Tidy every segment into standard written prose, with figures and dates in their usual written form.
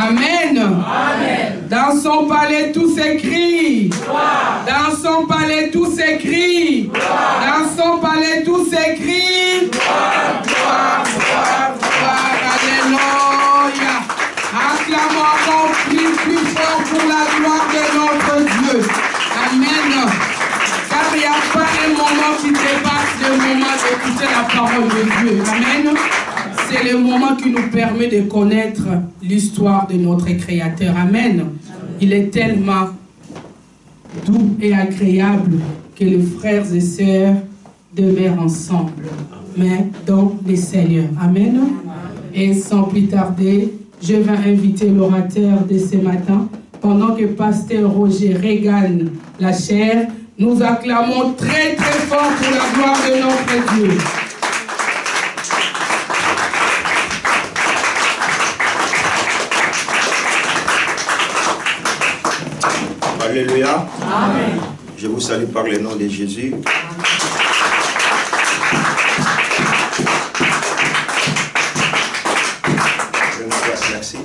Amen. Amen. Dans son palais, tout s'écrit. Dans son palais, tout s'écrit. Dans son palais, tout s'écrit. Gloire, gloire, gloire, gloire. Alléluia. Acclamons encore plus fort pour la gloire de notre Dieu. Amen. Car il n'y a pas un moment qui dépasse le moment d'écouter la parole de Dieu. Amen. C'est le moment qui nous permet de connaître l'histoire de notre Créateur. Amen. Il est tellement doux et agréable que les frères et sœurs demeurent ensemble, mais dans le Seigneur. Amen. Et sans plus tarder, je vais inviter l'orateur de ce matin. Pendant que Pasteur Roger régale la chair, nous acclamons très très fort pour la gloire de notre Dieu. Alléluia. Amen. Je vous salue par le nom de Jésus. Merci.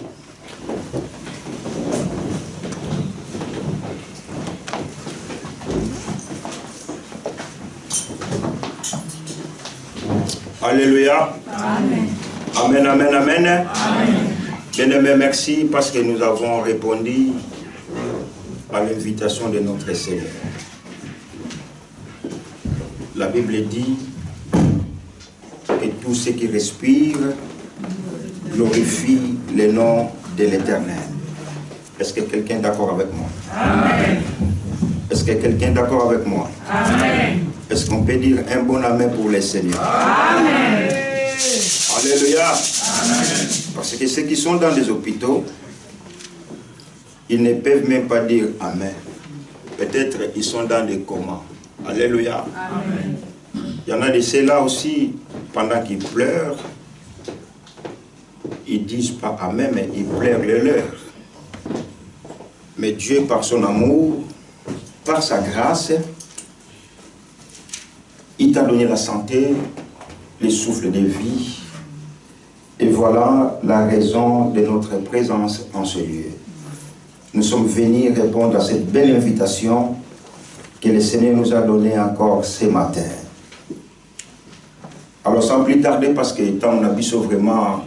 Alléluia. Amen. Amen, amen, amen. Amen. Bien-aimés, merci parce que nous avons répondu à l'invitation de notre Seigneur. La Bible dit que tout ce qui respire glorifie le nom de l'Éternel. Est-ce que quelqu'un est d'accord avec moi? Amen. Est-ce que quelqu'un est d'accord avec moi? Amen. Est-ce qu'on peut dire un bon amen pour le Seigneur? Amen. Alléluia. Amen. Parce que ceux qui sont dans des hôpitaux, ils ne peuvent même pas dire amen. Peut-être ils sont dans des comas. Alléluia. Amen. Il y en a de ceux-là aussi, pendant qu'ils pleurent, ils ne disent pas amen, mais ils pleurent le leur. Mais Dieu, par son amour, par sa grâce, il t'a donné la santé, le souffle de vie. Et voilà la raison de notre présence en ce lieu. Nous sommes venus répondre à cette belle invitation que le Seigneur nous a donnée encore ce matin. Alors sans plus tarder, parce que tant on a vu vraiment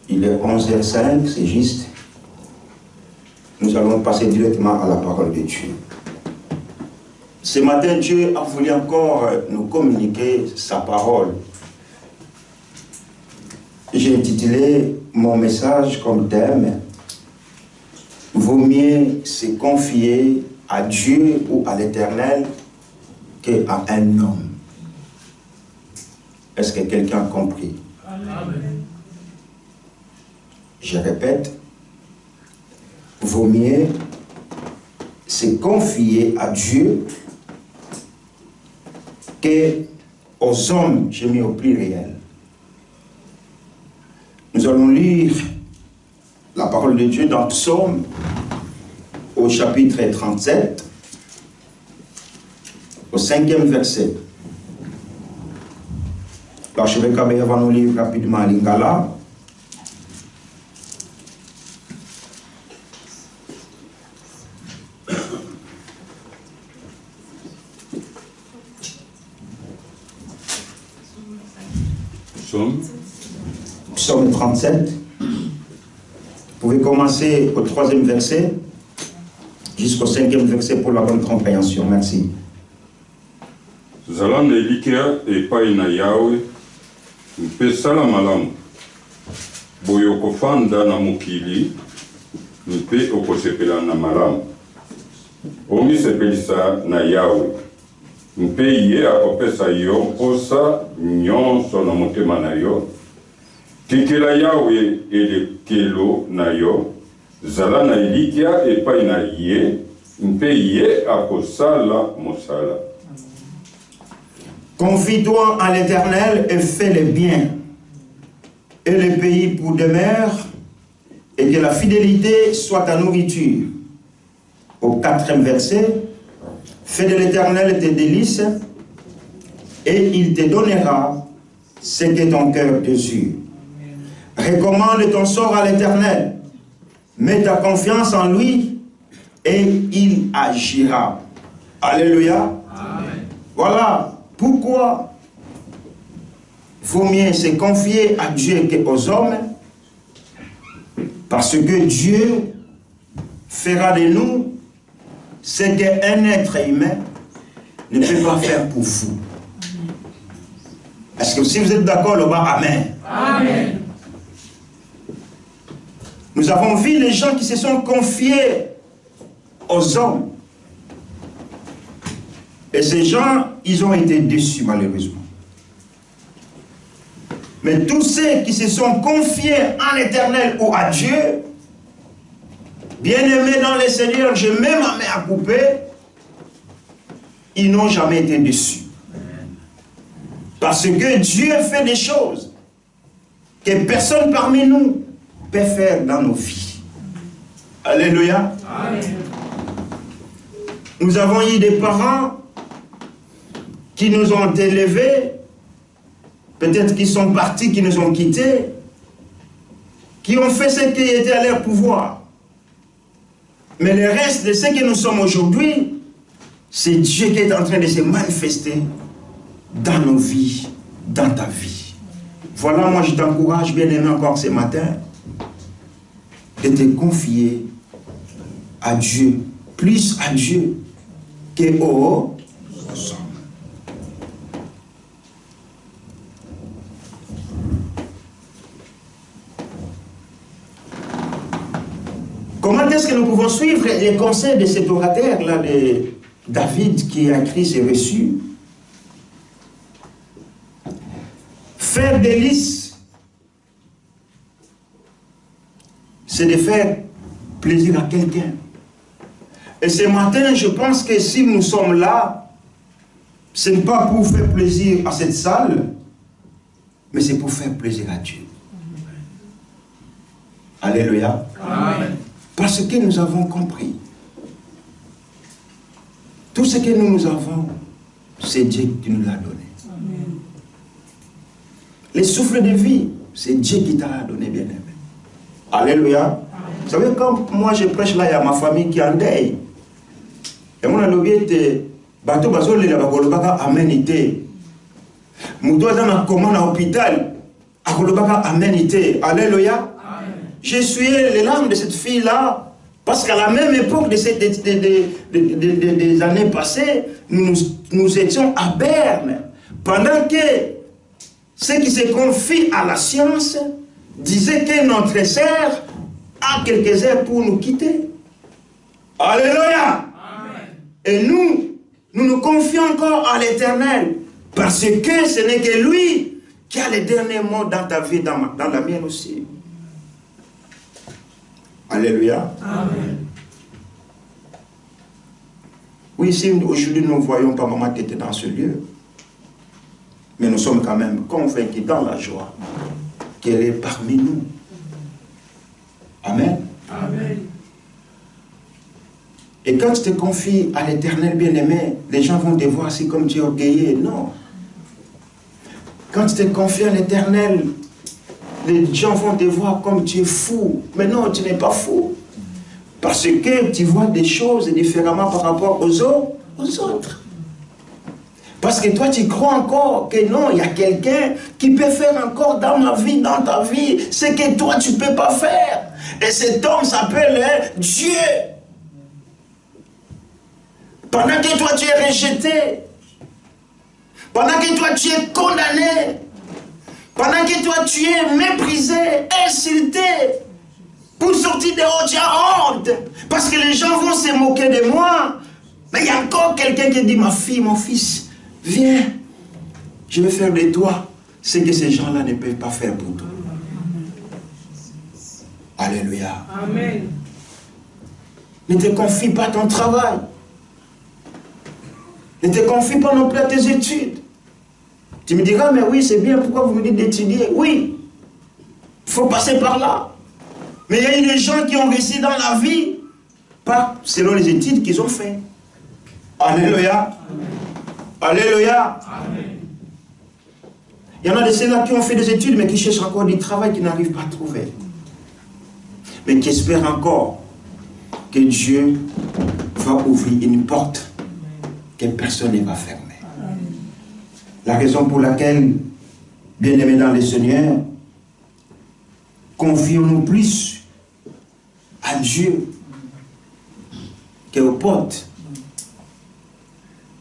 il est 11h05, c'est juste. Nous allons passer directement à la parole de Dieu. Ce matin, Dieu a voulu encore nous communiquer sa parole. J'ai intitulé mon message comme thème « Vaut mieux se confier à Dieu ou à l'Éternel qu'à un homme ». Est-ce que quelqu'un a compris? Amen. Je répète, vaut mieux se confier à Dieu qu'aux hommes, j'ai mis au pluriel. Nous allons lire la parole de Dieu dans Psaume, au chapitre 37, au 5e verset. L'archevêque Kabé va nous lire rapidement à Lingala. Psaume 37. Vous pouvez commencer au 3e verset jusqu'au 5e verset pour la bonne compréhension. Merci. Zala na elikia epai na Yawe, mpe sala malamu. Boyo okofanda na mokili, mpe okosepela na malamu. Omisepelisa na Yawe, mpe ye akopesa yo mposa nyonso na motema na yo. Tikela Yawe elekelo na yo, zala na elikia epai na ye, mpe ye akosala mosala. Confie-toi à l'Éternel et fais le bien, et le pays pour demeure, et que la fidélité soit ta nourriture. Au 4e verset, fais de l'Éternel tes délices, et il te donnera ce que ton cœur désire. Recommande ton sort à l'Éternel. Mets ta confiance en lui et il agira. Alléluia. Amen. Voilà pourquoi vaut mieux se confier à Dieu qu'aux hommes, parce que Dieu fera de nous ce qu'un être humain ne peut pas faire pour vous. Est-ce que si vous êtes d'accord, le bas, amen. Amen. Nous avons vu les gens qui se sont confiés aux hommes. Et ces gens, ils ont été déçus malheureusement. Mais tous ceux qui se sont confiés en l'Éternel ou à Dieu, bien-aimés dans le Seigneur, je mets ma main à couper, ils n'ont jamais été déçus. Parce que Dieu fait des choses que personne parmi nous peut faire dans nos vies. Alléluia. Amen. Nous avons eu des parents qui nous ont élevés, peut-être qu'ils sont partis, qui nous ont quittés, qui ont fait ce qui était à leur pouvoir. Mais le reste de ce que nous sommes aujourd'hui, c'est Dieu qui est en train de se manifester dans nos vies, dans ta vie. Voilà, moi je t'encourage, bien aimé, encore ce matin, de te confier à Dieu, plus à Dieu qu'aux hommes. Comment est-ce que nous pouvons suivre les conseils de cet orateur-là, de David, qui a écrit ses reçus? Faire délice, c'est de faire plaisir à quelqu'un. Et ce matin, je pense que si nous sommes là, ce n'est pas pour faire plaisir à cette salle, mais c'est pour faire plaisir à Dieu. Alléluia. Amen. Parce que nous avons compris. Tout ce que nous avons, c'est Dieu qui nous l'a donné. Amen. Les souffles de vie, c'est Dieu qui t'a donné, bien aimé. Alléluia. Amen. Vous savez, quand moi je prêche là, il y a ma famille qui est en deuil. Et mon alobi était, bateau bazol le bakolobaka amenité. Mouto dans ma commande à l'hôpital, akolobaka amenité. Alléluia. J'ai essuyé les larmes de cette fille-là, parce qu'à la même époque des années passées, nous étions à Berne, pendant que ceux qui se confient à la science disaient que notre sœur a quelques heures pour nous quitter. Alléluia. Amen. Et nous nous confions encore à l'Éternel, parce que ce n'est que lui qui a les derniers mots dans ta vie, dans la mienne aussi. Alléluia. Amen. Oui, si aujourd'hui nous ne voyons pas maman qui était dans ce lieu, mais nous sommes quand même convaincus dans la joie qu'elle est parmi nous. Amen. Amen. Et quand tu te confies à l'Éternel bien-aimé, les gens vont te voir assis comme tu es orgueilleux. Non. Quand tu te confies à l'Éternel, les gens vont te voir comme tu es fou. Mais non, tu n'es pas fou. Parce que tu vois des choses différemment par rapport aux autres. Parce que toi, tu crois encore que non, il y a quelqu'un qui peut faire encore dans ma vie, dans ta vie, ce que toi, tu ne peux pas faire. Et cet homme s'appelle Dieu. Pendant que toi, tu es rejeté, pendant que toi, tu es condamné, pendant que toi, tu es méprisé, insulté, pour sortir de haut, tu as honte. Parce que les gens vont se moquer de moi. Mais il y a encore quelqu'un qui dit, ma fille, mon fils, viens, je vais faire de toi ce que ces gens-là ne peuvent pas faire pour toi. Alléluia. Amen. Ne te confie pas à ton travail. Ne te confie pas non plus à tes études. Tu me diras, mais oui, c'est bien, pourquoi vous me dites d'étudier? Oui, il faut passer par là. Mais il y a eu des gens qui ont réussi dans la vie, pas selon les études qu'ils ont fait. Alléluia. Amen. Alléluia. Amen. Il y en a de ceux-là qui ont fait des études, mais qui cherchent encore du travail qu'ils n'arrivent pas à trouver. Mais qui espèrent encore que Dieu va ouvrir une porte que personne ne va fermer. La raison pour laquelle, bien-aimés dans le Seigneur, confions-nous plus à Dieu qu'aux potes.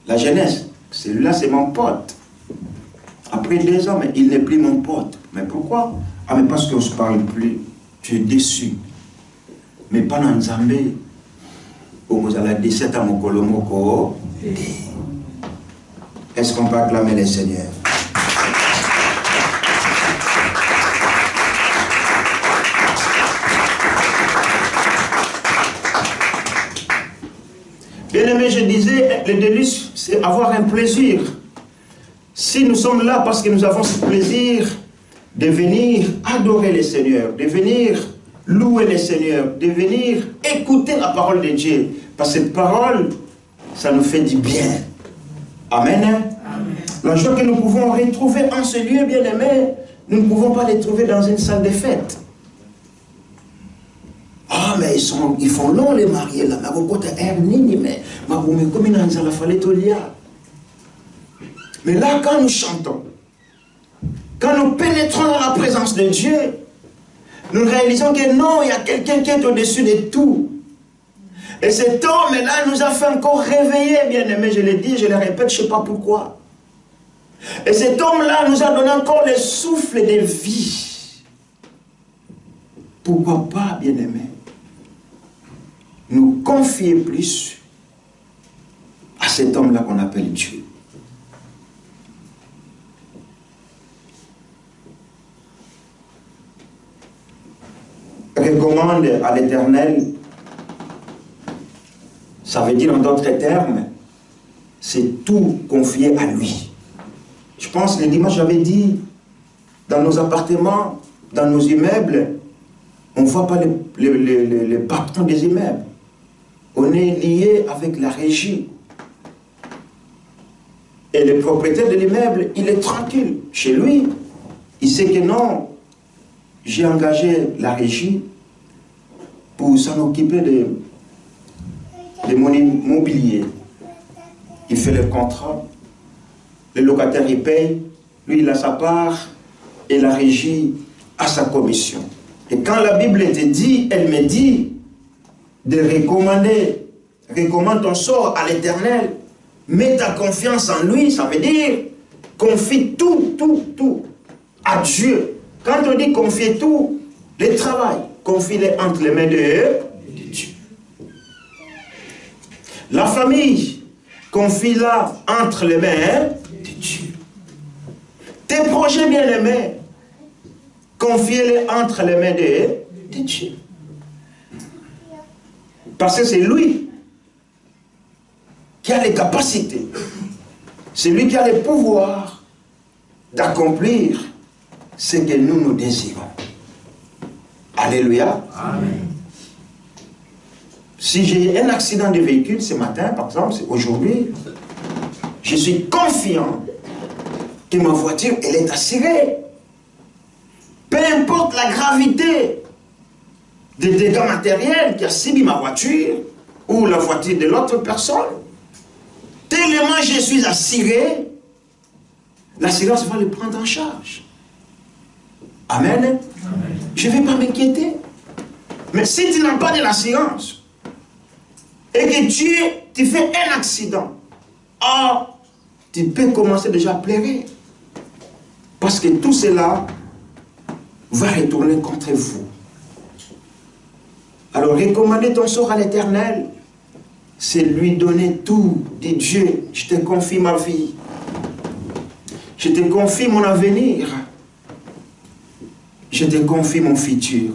La jeunesse, celui-là c'est mon pote. Après 2 ans, mais il n'est plus mon pote. Mais pourquoi? Ah, mais parce qu'on ne se parle plus. Tu es déçu. Mais pendant Nzambe, au Mozala 17 ans, mon Kolomoko, est-ce qu'on peut acclamer le Seigneur? Bien-aimé, je disais, le délice, c'est avoir un plaisir. Si nous sommes là parce que nous avons ce plaisir de venir adorer le Seigneur, de venir louer le Seigneur, de venir écouter la parole de Dieu, parce que cette parole, ça nous fait du bien. Amen. Amen. La joie que nous pouvons retrouver en ce lieu, bien-aimé, nous ne pouvons pas les trouver dans une salle de fête. Ah, mais ils font long les mariés là. Mais là, quand nous chantons, quand nous pénétrons dans la présence de Dieu, nous réalisons que non, il y a quelqu'un qui est au-dessus de tout. Et cet homme-là nous a fait encore réveiller, bien-aimé, je l'ai dit, je le répète, je ne sais pas pourquoi. Et cet homme-là nous a donné encore le souffle de vie. Pourquoi pas, bien-aimé, nous confier plus à cet homme-là qu'on appelle Dieu. Recommande à l'Éternel, ça veut dire en d'autres termes, c'est tout confier à lui. Je pense, le dimanche, j'avais dit, dans nos appartements, dans nos immeubles, on ne voit pas les patrons des immeubles. On est lié avec la régie. Et le propriétaire de l'immeuble, il est tranquille. Chez lui, il sait que non, j'ai engagé la régie pour s'en occuper de mon immobilier. Il fait le contrat, le locataire il paye, lui il a sa part et la régie a sa commission. Et quand la Bible te dit, elle me dit de recommander, recommande ton sort à l'Éternel, mets ta confiance en lui, ça veut dire confie tout à Dieu. Quand on dit confier tout, le travail, confie-le entre les mains de Dieu. La famille, confie-la entre les mains de Dieu. Tes projets bien-aimés, confie-les entre les mains de Dieu. Parce que c'est lui qui a les capacités, c'est lui qui a le pouvoir d'accomplir ce que nous désirons. Alléluia. Amen. Si j'ai un accident de véhicule ce matin, par exemple, aujourd'hui, je suis confiant que ma voiture, elle est assurée. Peu importe la gravité des dégâts matériels qui a subi ma voiture ou la voiture de l'autre personne, tellement je suis assuré, l'assurance va le prendre en charge. Amen. Amen. Je ne vais pas m'inquiéter. Mais si tu n'as pas de l'assurance et que tu fais un accident, tu peux commencer déjà à pleurer. Parce que tout cela va retourner contre vous. Alors, recommander ton sort à l'Éternel, c'est lui donner tout. Dis Dieu, je te confie ma vie. Je te confie mon avenir. Je te confie mon futur.